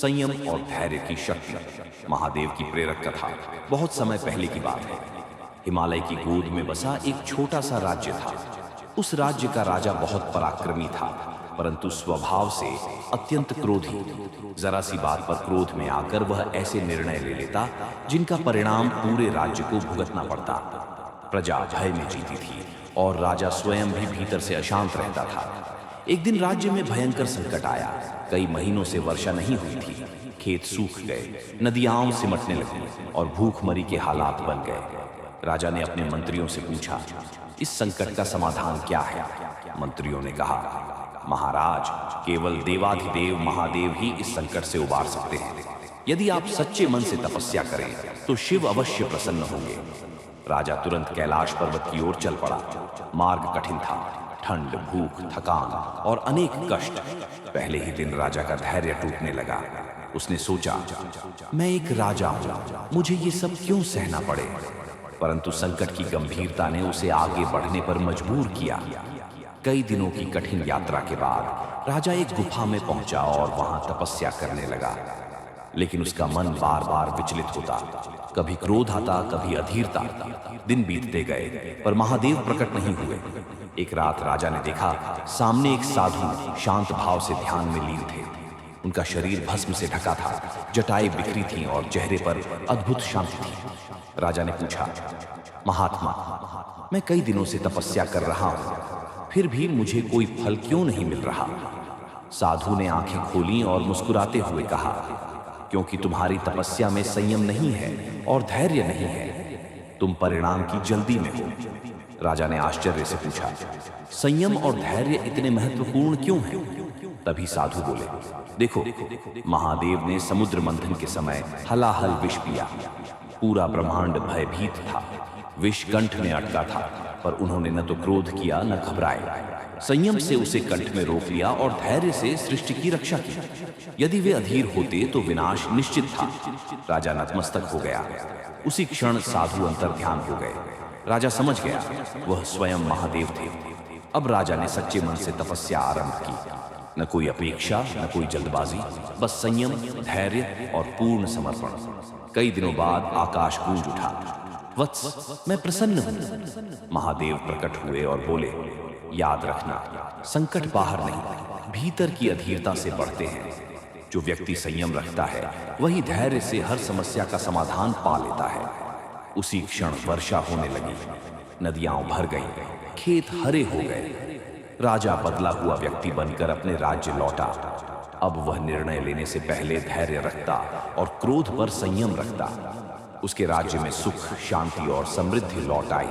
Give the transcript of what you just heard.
संयम और धैर्य की शक्ति। महादेव की प्रेरक कथा। बहुत समय पहले की बात है। हिमालय की गोद में बसा एक छोटा सा राज्य था। उस राज्य का राजा बहुत पराक्रमी था, परंतु स्वभाव से अत्यंत क्रोधी। जरा सी बात पर क्रोध में आकर वह ऐसे निर्णय ले लेता जिनका परिणाम पूरे राज्य को भुगतना पड़ता। प्रजा भय में जीती थी और राजा स्वयं भी भीतर से अशांत रहता था। एक दिन राज्य में भयंकर संकट आया। कई महीनों से वर्षा नहीं हुई थी। खेत सूख गए, नदियां सिमटने लगी और भूखमरी के हालात बन गए। राजा ने अपने मंत्रियों से पूछा, इस संकट का समाधान क्या है? मंत्रियों ने कहा, महाराज, केवल देवाधिदेव महादेव ही इस संकट से उबार सकते हैं। यदि आप सच्चे मन से तपस्या करें तो शिव अवश्य प्रसन्न होंगे। राजा तुरंत कैलाश पर्वत की ओर चल पड़ा। मार्ग कठिन था। ठंड, भूख, थकान और अनेक कष्ट। पहले ही दिन राजा का धैर्य टूटने लगा। उसने सोचा, मैं एक राजा हूं, मुझे ये सब क्यों सहना पड़े? परंतु संकट की गंभीरता ने उसे आगे बढ़ने पर मजबूर किया। कई दिनों की कठिन यात्रा के बाद राजा एक गुफा में पहुंचा और वहां तपस्या करने लगा। लेकिन उसका मन बार बार विचलित होता। कभी क्रोध आता, कभी अधीरता। दिन बीतते गए पर महादेव प्रकट नहीं हुए। एक रात राजा ने देखा, सामने एक साधु शांत भाव से ध्यान में लीन थे। उनका शरीर भस्म से ढका था, जटाएं बिखरी थीं और चेहरे पर अद्भुत शांति थी। राजा ने पूछा, महात्मा, मैं कई दिनों से तपस्या कर रहा हूं, फिर भी मुझे कोई फल क्यों नहीं मिल रहा? साधु ने आंखें खोली और मुस्कुराते हुए कहा, क्योंकि तुम्हारी तपस्या में संयम नहीं है और धैर्य नहीं है। तुम परिणाम की जल्दी में हो। राजा ने आश्चर्य से पूछा, संयम और धैर्य इतने महत्वपूर्ण क्यों हैं? तभी साधु बोले, देखो, महादेव ने समुद्र मंथन के समय हलाहल विष पिया। पूरा ब्रह्मांड भयभीत था। विष कंठ में अटका था, पर उन्होंने न तो क्रोध किया न घबराए। संयम से उसे कंठ में रोक लिया और धैर्य से सृष्टि की रक्षा की। यदि वे अधीर होते तो विनाश निश्चित था। राजा नतमस्तक हो गया। उसी क्षण साधु अंतर ध्यान हो गए। राजा समझ गया, वह स्वयं महादेव थे। अब राजा ने सच्चे मन से तपस्या आरंभ की। न कोई अपेक्षा, न कोई जल्दबाजी, बस संयम, धैर्य और पूर्ण समर्पण। कई दिनों बाद आकाश गूंज उठा, वत्स, मैं प्रसन्न हूं। महादेव प्रकट हुए और बोले, याद रखना, संकट बाहर नहीं, भीतर की अधीरता से बढ़ते हैं। जो व्यक्ति संयम रखता है वही धैर्य से हर समस्या का समाधान पा लेता है। उसी क्षण वर्षा होने लगी। नदियां भर गईं, खेत हरे हो गए। राजा बदला हुआ व्यक्ति बनकर अपने राज्य लौटा। अब वह निर्णय लेने से पहले धैर्य रखता और क्रोध पर संयम रखता। उसके राज्य में सुख, शांति और समृद्धि लौट आई।